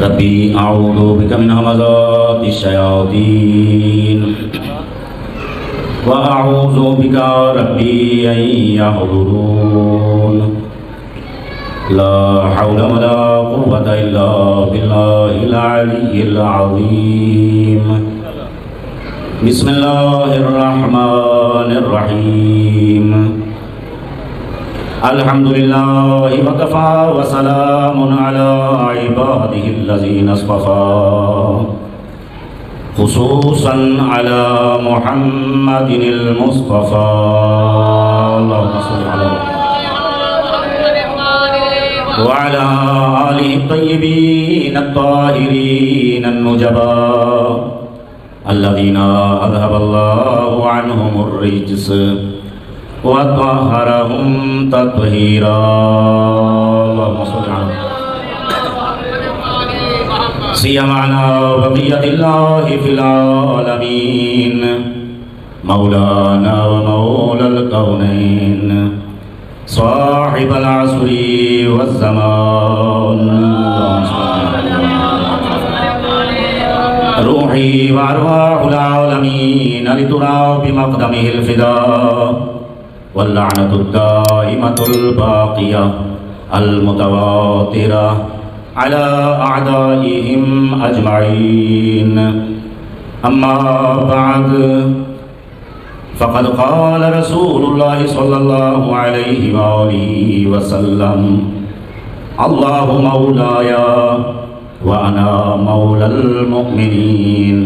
ربي أعوذ بك من همزات الشياطين وأعوذ بك ربي أن يحضرون لا حول ولا قوة إلا بالله العلي العظيم بسم الله الرحمن الرحيم الحمد لله وكفى وسلام على عباده الذين اصطفى خصوصا على محمد المصطفى اللهم صل على وعلى آله الطيبين الطاهرين النجباء الذين أذهب الله عنهم الرجس وطهرهم تطهيرا اللهم صل على سيما على بقية الله في العالمين مولانا ومولى الكونين صاحب العصر والزمان روحي وأرواح العالمين لترى بمقدمه الفداء واللعنة الدائمة الباقية المتواترة على أعدائهم أجمعين أما بعد فقد قال رسول الله صلى الله عليه وآله وسلم الله مولاي وأنا مولى المؤمنين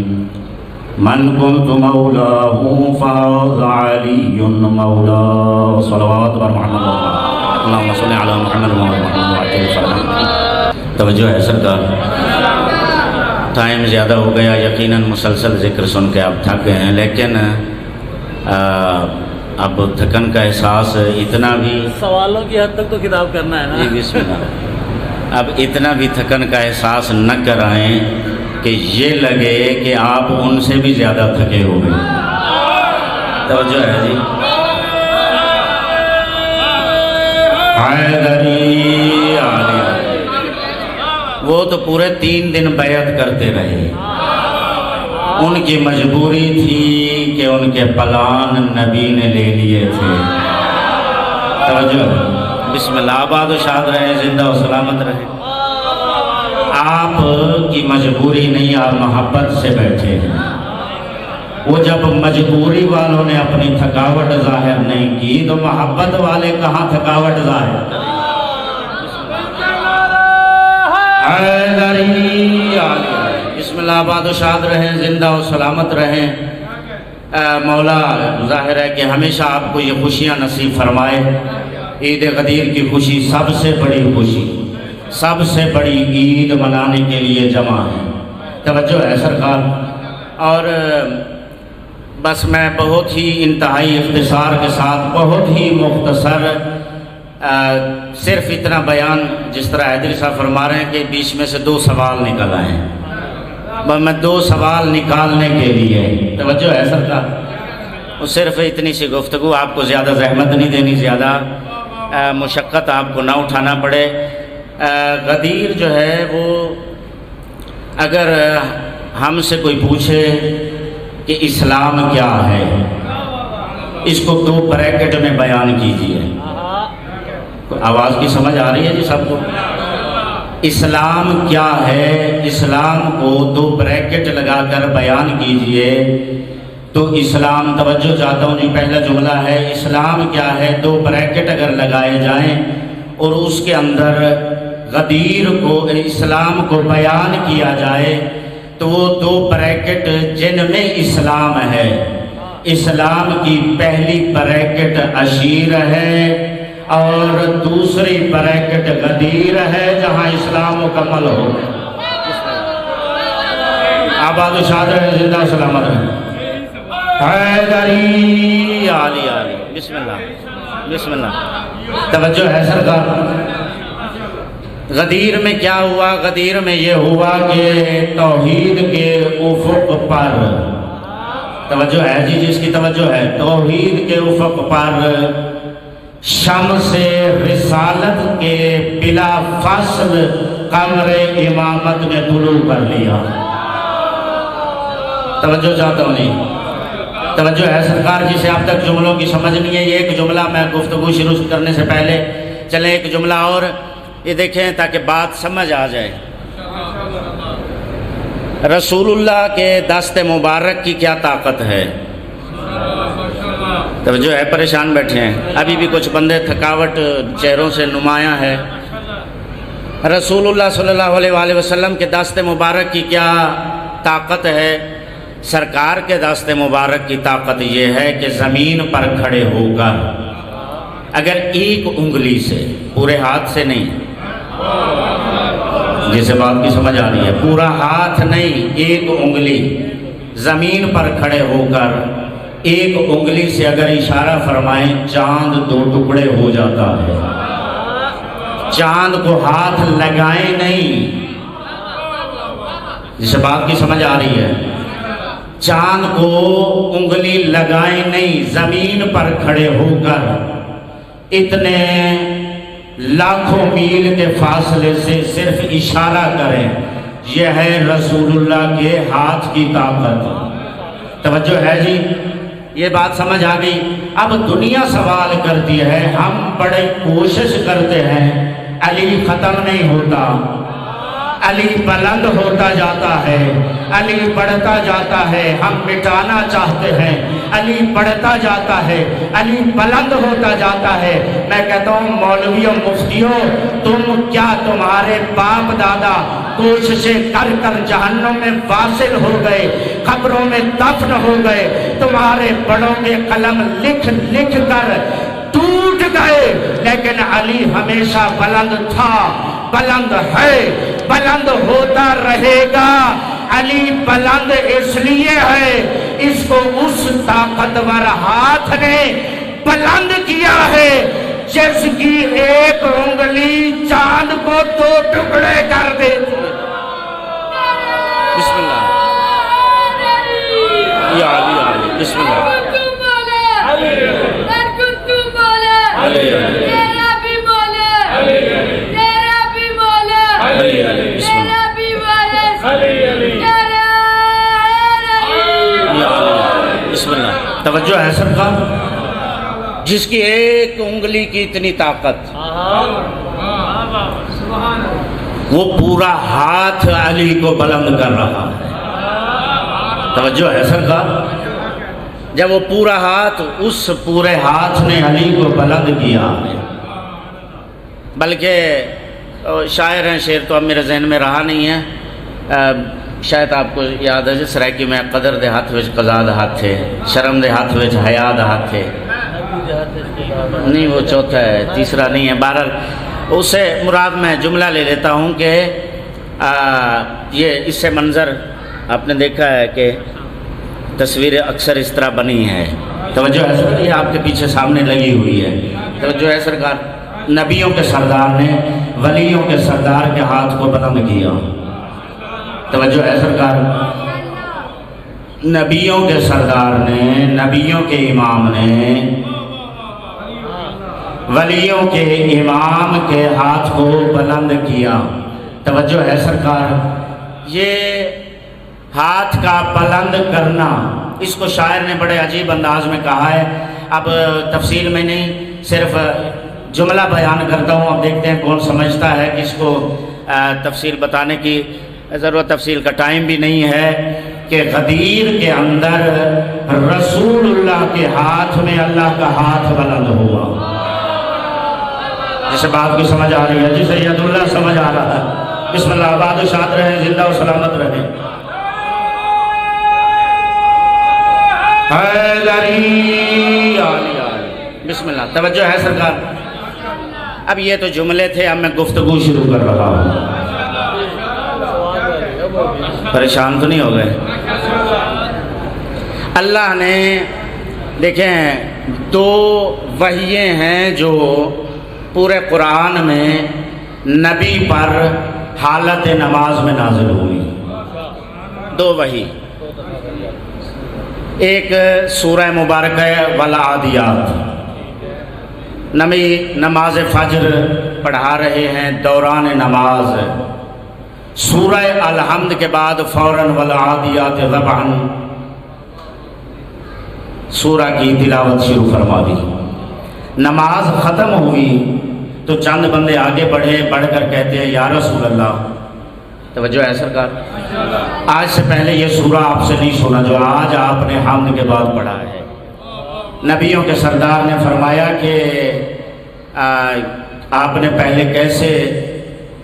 من كنت مولاه فهذا علي مولاه صلوات محمد اللهم صل على محمد وعلى محمد. توجہ ہے سرکار، ٹائم زیادہ ہو گیا، یقیناً مسلسل ذکر سن کے آپ تھک گئے ہیں، لیکن اب تھکن کا احساس اتنا بھی سوالوں کی حد تک تو کتاب کرنا ہے نا. بسم اللہ. اب اتنا بھی تھکن کا احساس نہ کرائیں کہ یہ لگے کہ آپ ان سے بھی زیادہ تھکے ہو گئے. توجہ ہے جی. وہ تو پورے 3 دن بیعت کرتے رہے، ان کی مجبوری تھی کہ ان کے پلان نبی نے لے لیے تھے. توجہ. بسم اللہ. آباد و شاد رہے، زندہ و سلامت رہے. آپ کی مجبوری نہیں، آپ محبت سے بیٹھے ہیں. وہ جب مجبوری والوں نے اپنی تھکاوٹ ظاہر نہیں کی تو محبت والے کہاں تھکاوٹ ظاہر کریں. بسم اللہ. آباد و شاد رہیں، زندہ و سلامت رہیں. مولا ظاہر ہے کہ ہمیشہ آپ کو یہ خوشیاں نصیب فرمائے. عید غدیر کی خوشی سب سے بڑی خوشی، سب سے بڑی عید منانے کے لیے جمع ہے. توجہ ہے سرکار. اور بس میں بہت ہی انتہائی اختصار کے ساتھ بہت ہی مختصر صرف اتنا بیان، جس طرح حیدری صاحب فرما رہے ہیں کہ بیچ میں سے 2 سوال نکل آئے ہیں، میں 2 سوال نکالنے کے لیے. توجہ ہے سرکار. صرف اتنی سی گفتگو، آپ کو زیادہ زحمت نہیں دینی، زیادہ مشقت آپ کو نہ اٹھانا پڑے. غدیر جو ہے وہ اگر ہم سے کوئی پوچھے کہ اسلام کیا ہے، اس کو 2 بریکٹ میں بیان کیجئے. آواز کی سمجھ آ رہی ہے جی سب کو؟ اسلام کیا ہے، اسلام کو 2 بریکٹ لگا کر بیان کیجئے. تو اسلام، توجہ چاہتا ہوں جی، پہلا جملہ ہے اسلام کیا ہے، 2 بریکٹ اگر لگائے جائیں اور اس کے اندر غدیر کو، اسلام کو بیان کیا جائے تو وہ 2 بریکٹ جن میں اسلام ہے. اسلام کی پہلی بریکٹ عشیر ہے اور دوسری بریکٹ غدیر ہے، جہاں اسلام مکمل ہو. آباد و شاد رہے، زندہ و سلامت رہے. حیدری علی علی. بسم اللہ. بسم اللہ. توجہ ہے سرکار. غدیر میں کیا ہوا؟ غدیر میں یہ ہوا کہ توحید کے افق پر، توجہ ہے جی، جس کی توجہ ہے، توحید کے افق پر شمس رسالت کے بلا فاصل قمر امامت نے طلوع کر لیا. توجہ چاہتا ہوں نہیں؟ توجہ ہے سرکار جسے اب تک جملوں کی سمجھ نہیں ہے. یہ ایک جملہ میں گفتگو شروع کرنے سے پہلے چلیں ایک جملہ اور یہ دیکھیں تاکہ بات سمجھ آ جائے. رسول اللہ کے دست مبارک کی کیا طاقت ہے؟ توجہ ہے، پریشان بیٹھے ہیں ابھی بھی کچھ بندے، تھکاوٹ چہروں سے نمایاں ہے. رسول اللہ صلی اللہ علیہ وآلہ وسلم کے دست مبارک کی کیا طاقت ہے؟ سرکار کے دست مبارک کی طاقت یہ ہے کہ زمین پر کھڑے ہو کر اگر ایک انگلی سے، پورے ہاتھ سے نہیں، جسے بات کی سمجھ آ رہی ہے، پورا ہاتھ نہیں، ایک انگلی زمین پر کھڑے ہو کر ایک انگلی سے اگر اشارہ فرمائیں چاند 2 ٹکڑے ہو جاتا ہے. چاند کو ہاتھ لگائیں نہیں، جسے بات کی سمجھ آ رہی ہے، چاند کو انگلی لگائیں نہیں، زمین پر کھڑے ہو کر اتنے لاکھوں میل کے فاصلے سے صرف اشارہ کریں، یہ ہے رسول اللہ کے ہاتھ کی طاقت. توجہ ہے جی؟ یہ بات سمجھ آ گئی. اب دنیا سوال کرتی ہے، ہم بڑے کوشش کرتے ہیں، علی ختم نہیں ہوتا، علی بلند ہوتا جاتا ہے، علی بڑھتا جاتا ہے، ہم مٹانا چاہتے ہیں، علی بڑھتا جاتا ہے، علی بلند ہوتا جاتا ہے. میں کہتا ہوں مولویوں مفتیوں، تم کیا تمہارے باپ دادا کوششیں کر کر جہنم میں واصل ہو گئے، قبروں میں دفن ہو گئے، تمہارے بڑوں کے قلم لکھ لکھ کر ٹوٹ گئے، لیکن علی ہمیشہ بلند تھا، بلند ہے، بلند ہوتا رہے گا. علی بلند اس لیے ہے، اس کو اس طاقتور ہاتھ نے بلند کیا ہے جس کی ایک انگلی چاند کو 2 ٹکڑے کر دیتی. بسم اللہ یا علی علی، بسم اللہ بسم اللہ. توجہ ہے سرکار، جس کی ایک انگلی کی اتنی طاقت، وہ پورا ہاتھ علی کو بلند کر رہا ہے. توجہ ہے سرکار، جب وہ پورا ہاتھ، اس پورے ہاتھ نے علی کو بلند کیا. بلکہ شاعر ہیں، شعر تو اب میرے ذہن میں رہا نہیں ہے، شاید آپ کو یاد ہے، سرائکی میں قدر دے ہاتھ وچ قضا دا ہاتھ ہے، شرم دے ہاتھ وچ حیا دا ہاتھ ہے. نہیں وہ چوتھا ہے، تیسرا نہیں ہے. بہرحال اس سے مراد میں جملہ لے لیتا ہوں کہ یہ اس سے منظر آپ نے دیکھا ہے کہ تصویریں اکثر اس طرح بنی ہے. توجہ ہے سرکار، یہ آپ کے پیچھے سامنے لگی ہوئی ہے. توجہ ہے سرکار، نبیوں کے سردار نے ولیوں کے سردار کے ہاتھ کو بلند کیا. توجہ ہے سرکار، نبیوں کے سردار نے، نبیوں کے امام نے ولیوں کے امام کے ہاتھ کو بلند کیا. توجہ ہے سرکار، یہ ہاتھ کا بلند کرنا، اس کو شاعر نے بڑے عجیب انداز میں کہا ہے. اب تفصیل میں نہیں، صرف جملہ بیان کرتا ہوں، اب دیکھتے ہیں کون سمجھتا ہے. کس کو تفصیل بتانے کی ضرورت، تفصیل کا ٹائم بھی نہیں ہے، کہ غدیر کے اندر رسول اللہ کے ہاتھ میں اللہ کا ہاتھ بلند ہوا. جسے بات کی سمجھ آ رہی ہے، جسے ید اللہ سمجھ آ رہا ہے. بسم اللہ، آباد و شاد رہیں، زندہ و سلامت رہیں. حیدری علی علی، بسم اللہ. توجہ ہے سرکار، اب یہ تو جملے تھے، اب میں گفتگو شروع کر رہا ہوں. پریشان تو نہیں ہو گئے؟ اللہ نے دیکھیں 2 وحییں ہیں جو پورے قرآن میں نبی پر حالت نماز میں نازل ہوئی. 2 وحی، ایک سورہ مبارکہ والعادیات، نبی نماز فجر پڑھا رہے ہیں، دوران نماز سورہ الحمد کے بعد فوراً والعادیات ضبحا سورہ کی تلاوت شروع فرما دی۔ نماز ختم ہوئی تو چند بندے آگے بڑھے، بڑھ کر کہتے ہیں یا رسول اللہ، توجہ ہے سرکار، آج سے پہلے یہ سورہ آپ سے نہیں سنا جو آج آپ نے حمد کے بعد پڑھا ہے۔ نبیوں کے سردار نے فرمایا کہ آپ نے پہلے کیسے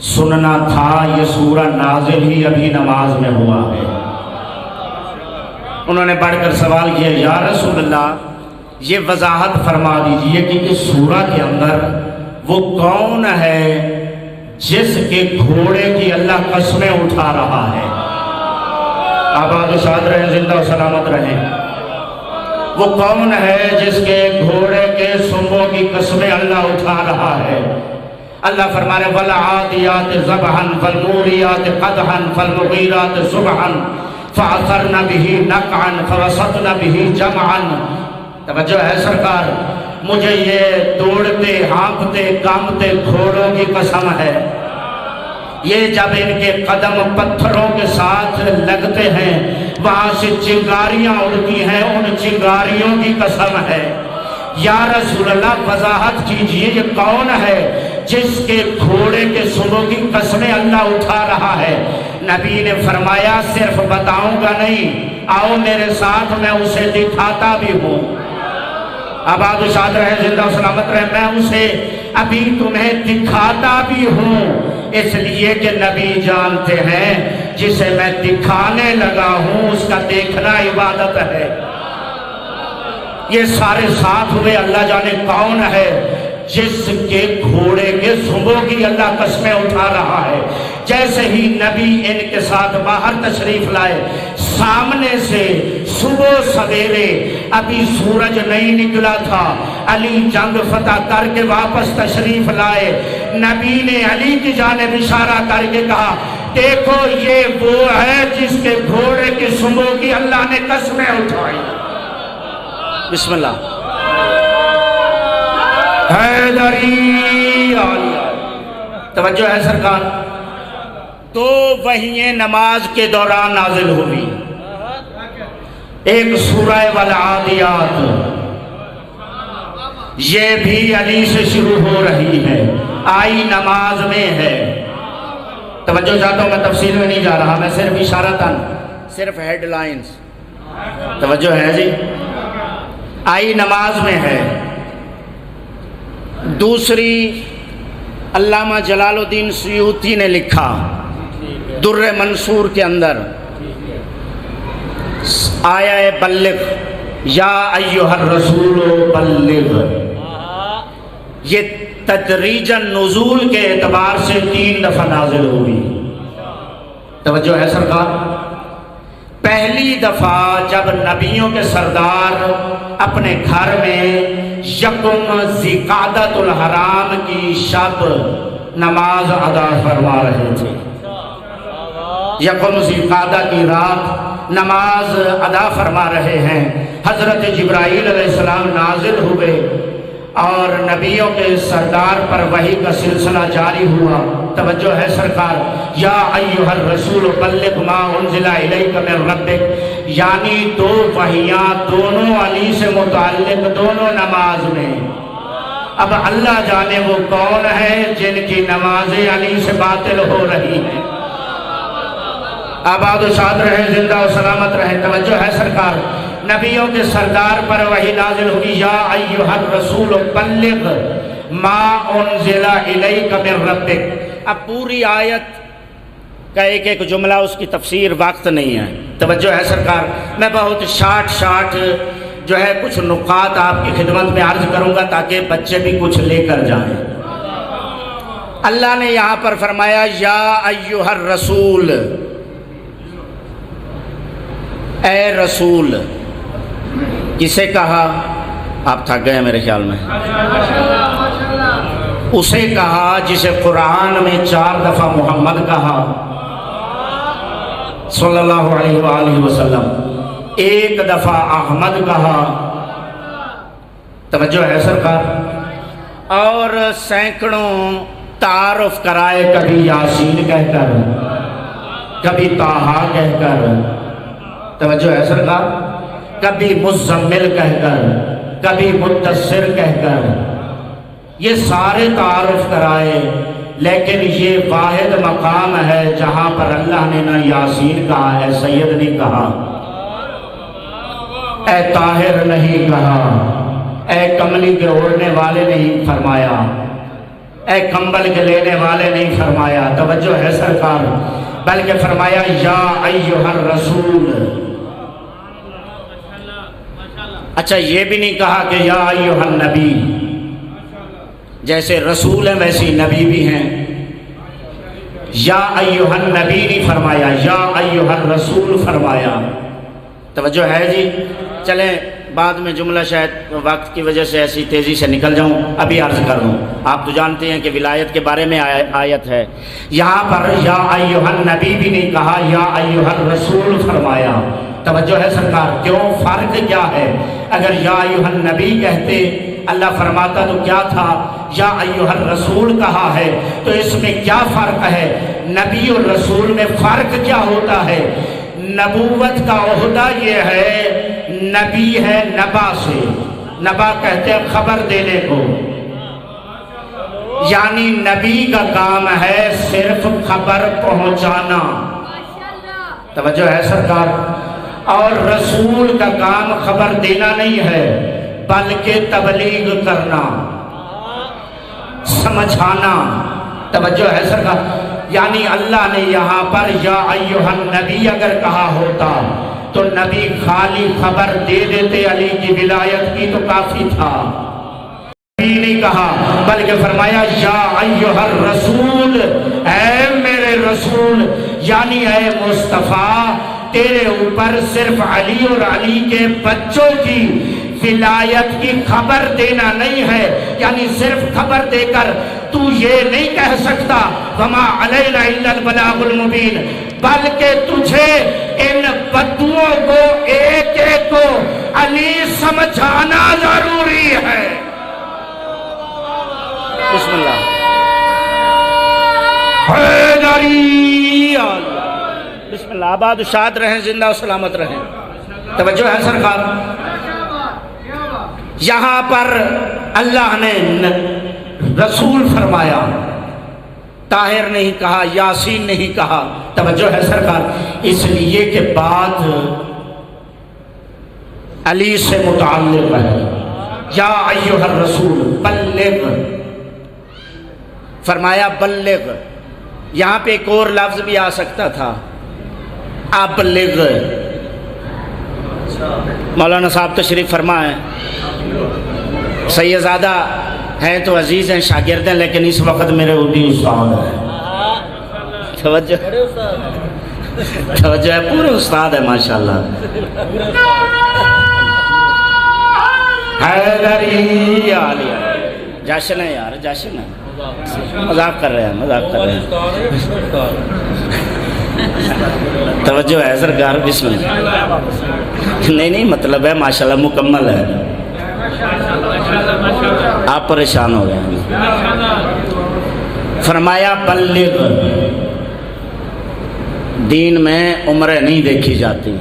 سننا تھا، یہ سورہ نازل ہی ابھی نماز میں ہوا ہے۔ انہوں نے بڑھ کر سوال کیا یا رسول اللہ، یہ وضاحت فرما دیجئے کہ اس سورہ کے اندر وہ کون ہے جس کے گھوڑے کی اللہ قسمیں اٹھا رہا ہے؟ آباد و شاد رہیں، زندہ و سلامت رہیں۔ وہ کون ہے جس کے گھوڑے کے سنبوں کی قسمیں اللہ اٹھا رہا ہے؟ اللہ فرما رہے والعادیات ضبحا فالموریات قدحا فالمغیرات صبحا فعثرن به نقعا فوسطن به جمعا۔ توجہ ہے سرکار، مجھے یہ دوڑتے ہانپتے کامتے گھوڑوں کی قسم ہے، یہ جب ان کے قدم پتھروں کے ساتھ لگتے ہیں وہاں سے چنگاریاں اڑتی ہیں، ان چنگاریوں کی قسم ہے۔ یا رسول اللہ وضاحت کیجئے یہ کون ہے جس کے گھوڑے کے سنوں کی قسمیں اللہ اٹھا رہا ہے؟ نبی نے فرمایا صرف بتاؤں گا نہیں، آؤ میرے ساتھ میں اسے دکھاتا بھی ہوں۔ آباد و شاد رہے، زندہ و سلامت رہے، میں اسے ابھی تمہیں دکھاتا بھی ہوں، اس لیے کہ نبی جانتے ہیں جسے میں دکھانے لگا ہوں اس کا دیکھنا عبادت ہے۔ یہ سارے ساتھ ہوئے، اللہ جانے کون ہے جس کے گھوڑے کے سنگوں کی اللہ قسمیں اٹھا رہا ہے۔ جیسے ہی نبی ان کے ساتھ باہر تشریف لائے، سامنے سے صبح سویرے ابھی سورج نہیں نکلا تھا، علی جنگ فتح کر کے واپس تشریف لائے، نبی نے علی کی جانب اشارہ کر کے کہا دیکھو یہ وہ ہے جس کے گھوڑے کے سنگوں کی اللہ نے قسمیں اٹھائی۔ بسم اللہ حیدری آلیہ۔ توجہ ہے سرکار، دو وحییں نماز کے دوران نازل ہوئی، ایک سورہ والعادیات، یہ بھی علی سے شروع ہو رہی ہے، آئی نماز میں ہے۔ توجہ چاہتا ہوں، میں تفصیل میں نہیں جا رہا، میں صرف اشارتاً، صرف ہیڈ لائنز۔ توجہ ہے جی، آئی نماز میں ہے۔ دوسری علامہ جلال الدین سیوطی نے لکھا در منصور کے اندر، آیا بلغ یا ایھا الرسول بلغ، یہ تدریجاً نزول کے اعتبار سے 3 دفعہ نازل ہوئی۔ توجہ ہے سرکار، پہلی دفعہ جب نبیوں کے سردار اپنے گھر میں یکم ذیقعدۃ الحرام کی شب نماز ادا فرما رہے تھے، یکم ذیقعدہ کی رات نماز ادا فرما رہے ہیں، حضرت جبرائیل علیہ السلام نازل ہوئے اور نبیوں کے سردار پر وحی کا سلسلہ جاری ہوا۔ توجہ ہے سرکار، یا ایھا الرسول بلغ ما انزل الیک من ربک، یعنی 2 وحیاں دونوں علی سے متعلق، دونوں نماز میں۔ اب اللہ جانے وہ کون ہے جن کی نمازیں علی سے باطل ہو رہی ہیں۔ آباد و شاد رہے، زندہ و سلامت رہے۔ توجہ ہے سرکار، نبیوں کے سردار پر وحی نازل ہوئی، یا ایھا الرسول بلغ ما انزل الیک من ربک۔ اب پوری آیت کا ایک ایک جملہ، اس کی تفسیر وقت نہیں ہے۔ توجہ ہے سرکار، میں بہت شارٹ جو ہے کچھ نقاط آپ کی خدمت میں عرض کروں گا تاکہ بچے بھی کچھ لے کر جائیں۔ اللہ نے یہاں پر فرمایا یا ایھا الرسول، اے رسول، کسے کہا؟ آپ تھک گئے میرے خیال میں۔ اسے کہا جسے قرآن میں 4 دفعہ محمد کہا صلی اللہ علیہ وآلہ وسلم، 1 دفعہ احمد کہا۔ توجہ ہے سرکار، اور سینکڑوں تعارف کرائے، کبھی یاسین کہہ کر، کبھی طٰہٰ کہہ کر، توجہ ہے سرکار، کبھی مزمل کہہ کر، کبھی مدثر کہہ کر، یہ سارے تعارف کرائے، لیکن یہ واحد مقام ہے جہاں پر اللہ نے نہ یاسین کہا، اے سید نہیں کہا، اے طاہر نہیں کہا، اے کملی کے اوڑھنے والے نہیں فرمایا، اے کمبل کے لینے والے نہیں فرمایا، توجہ ہے سرکار، بلکہ فرمایا یا ایھا الرسول۔ اچھا یہ بھی نہیں کہا کہ یا ایھا النبی، جیسے رسول ہیں ویسی نبی بھی ہیں، یا ایھا النبی نہیں فرمایا، یا ایھا الرسول فرمایا، توجہ ہے جی۔ چلیں بعد میں جملہ شاید وقت کی وجہ سے ایسی تیزی سے نکل جاؤں، ابھی عرض کر لوں، آپ تو جانتے ہیں کہ ولایت کے بارے میں آیت ہے، یہاں پر یا ایھا النبی بھی نہیں کہا، یا ایھا الرسول فرمایا، توجہ ہے سرکار، کیوں؟ فرق کیا ہے؟ اگر یا ایھا النبی کہتے اللہ فرماتا تو کیا تھا، یا ایھا الرسول کہا ہے تو اس میں کیا فرق ہے؟ نبی اور رسول میں فرق کیا ہوتا ہے؟ نبوت کا عہدہ یہ ہے، نبی ہے نبا سے، نبا کہتے ہیں خبر دینے کو، یعنی نبی کا کام ہے صرف خبر پہنچانا، توجہ ہے سرکار، اور رسول کا کام خبر دینا نہیں ہے بلکہ تبلیغ کرنا، سمجھانا، توجہ ہے سرکار۔ یعنی اللہ نے یہاں پر یا ایھا النبی اگر کہا ہوتا تو نبی خالی خبر دے دیتے علی کی ولایت کی تو کافی تھا، نبی نہیں کہا بلکہ فرمایا یا ایھا الرسول، اے میرے رسول، یعنی اے مصطفیٰ، تیرے اوپر صرف علی اور علی کے بچوں کی ولایت کی خبر دینا نہیں ہے، یعنی صرف خبر دے کر تو یہ نہیں کہہ سکتا وما علینا الا البلاغ المبین، بلکہ تجھے ان بدوؤں کو ایک ایک کو علی سمجھانا ضروری ہے۔ بسم اللہ، حیدری، بسم اللہ، آباد و شاد رہیں، زندہ و سلامت رہیں، توجہ ہے سرکار۔ یہاں پر اللہ نے رسول فرمایا، طاہر نہیں کہا، یاسین نہیں کہا، توجہ ہے سرکار، اس لیے کہ بات علی سے متعلق ہے۔ یا ایھا الرسول بلغ، فرمایا بلغ، یہاں پہ ایک اور لفظ بھی آ سکتا تھا، ابلغ۔ مولانا صاحب تشریف فرما ہے، سید زادہ ہیں تو عزیز ہیں، شاگرد ہیں، لیکن اس وقت میرے اردو استاد ہیں، توجہ توجہ ہے، پورے استاد ہے ماشاءاللہ۔ حیدری عالیہ، جشن ہے یار، جشن ہے، مذاق کر رہے ہیں، مذاق کر رہے ہیں، توجہ ہے سرکار، بسم اللہ، نہیں مطلب ہے ماشاءاللہ مکمل ہے، آپ پریشان ہو گئے ہیں۔ فرمایا بلغ، دین میں عمریں نہیں دیکھی جاتی،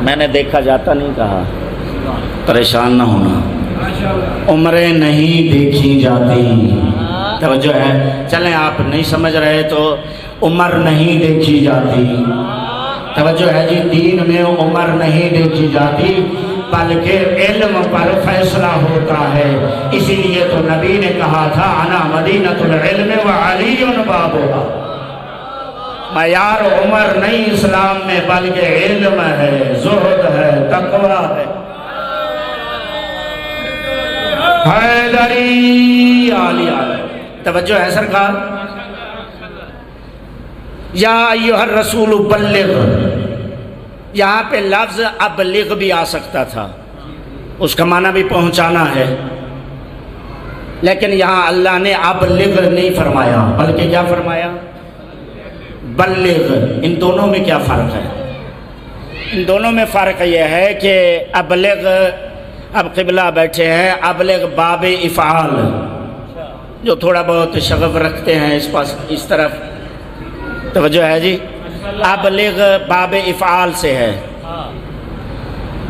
میں نے دیکھا جاتا نہیں کہا، پریشان نہ ہونا، عمریں نہیں دیکھی جاتی، توجہ ہے، چلیں آپ نہیں سمجھ رہے تو عمر نہیں دیکھی جاتی، توجہ ہے جی، دین میں عمر نہیں دیکھی جاتی بلکہ علم پر فیصلہ ہوتا ہے، اسی لیے تو نبی نے کہا تھا انا مدینۃ العلم وعلی بابھا، معیار عمر نہیں اسلام میں بلکہ علم ہے، زہد ہے، تقوی ہے۔ حیدری عالیہ، توجہ ہے سرکار۔ یا ایھا الرسول بلغ، یہاں پہ لفظ ابلغ بھی آ سکتا تھا، اس کا معنی بھی پہنچانا ہے، لیکن یہاں اللہ نے ابلغ نہیں فرمایا بلکہ کیا فرمایا؟ بلغ۔ ان دونوں میں کیا فرق ہے؟ ان دونوں میں فرق یہ ہے کہ ابلغ، اب قبلہ بیٹھے ہیں، ابلغ باب افعال، جو تھوڑا بہت شغف رکھتے ہیں اس پاس اس طرف توجہ ہے جی. ابلغ باب افعال سے ہے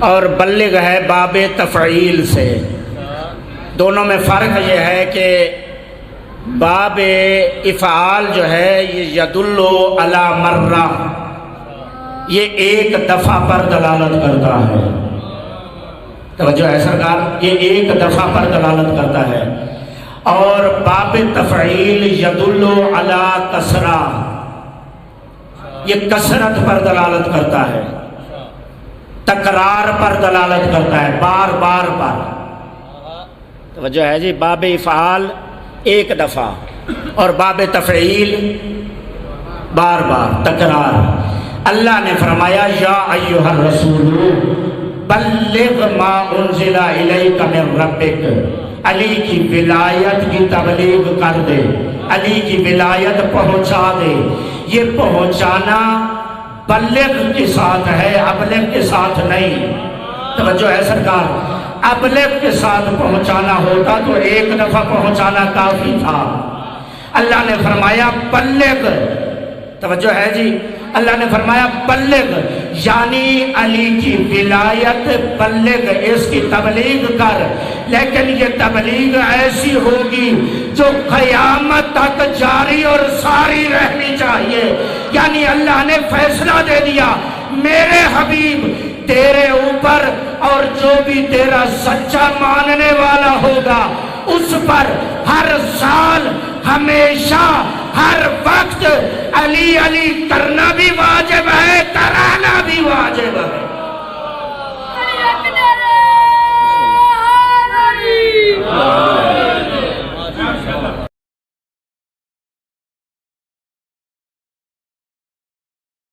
اور بلغ ہے باب تفعیل سے. دونوں میں فرق یہ ہے کہ باب افعال جو ہے یہ یدل علی مرہ، یہ ایک دفعہ پر دلالت کرتا ہے. توجہ ہے سرکار، یہ ایک دفعہ پر دلالت کرتا ہے. اور باب تفعیل یدل علی کثرہ، یہ کثرت پر دلالت کرتا ہے، تکرار پر دلالت کرتا ہے، بار بار پر. توجہ ہے جی. باب افعال ایک دفعہ اور باب تفعیل بار بار تکرار. اللہ نے فرمایا یا ایھا الرسول بلغ ما انزل الیک من ربک، علی کی ولایت کی تبلیغ کر دے، علی کی ولایت پہنچا دے. یہ پہنچانا بلغ کے ساتھ ہے، ابلغ کے ساتھ نہیں. توجہ ہے سرکار، ابلغ کے ساتھ پہنچانا ہوتا تو ایک دفعہ پہنچانا کافی تھا. اللہ نے فرمایا بلغ. توجہ ہے جی، اللہ نے فرمایا بلغ، یعنی علی کی ولایت بلغ، اس کی تبلیغ کر. لیکن یہ تبلیغ ایسی ہوگی جو قیامت تک جاری اور ساری رہنی چاہیے. یعنی اللہ نے فیصلہ دے دیا میرے حبیب تیرے اوپر، اور جو بھی تیرا سچا ماننے والا ہوگا اس پر ہر سال ہمیشہ ہر وقت علی علی کرنا بھی واجب ہے، کرانا بھی واجب ہے. اللہ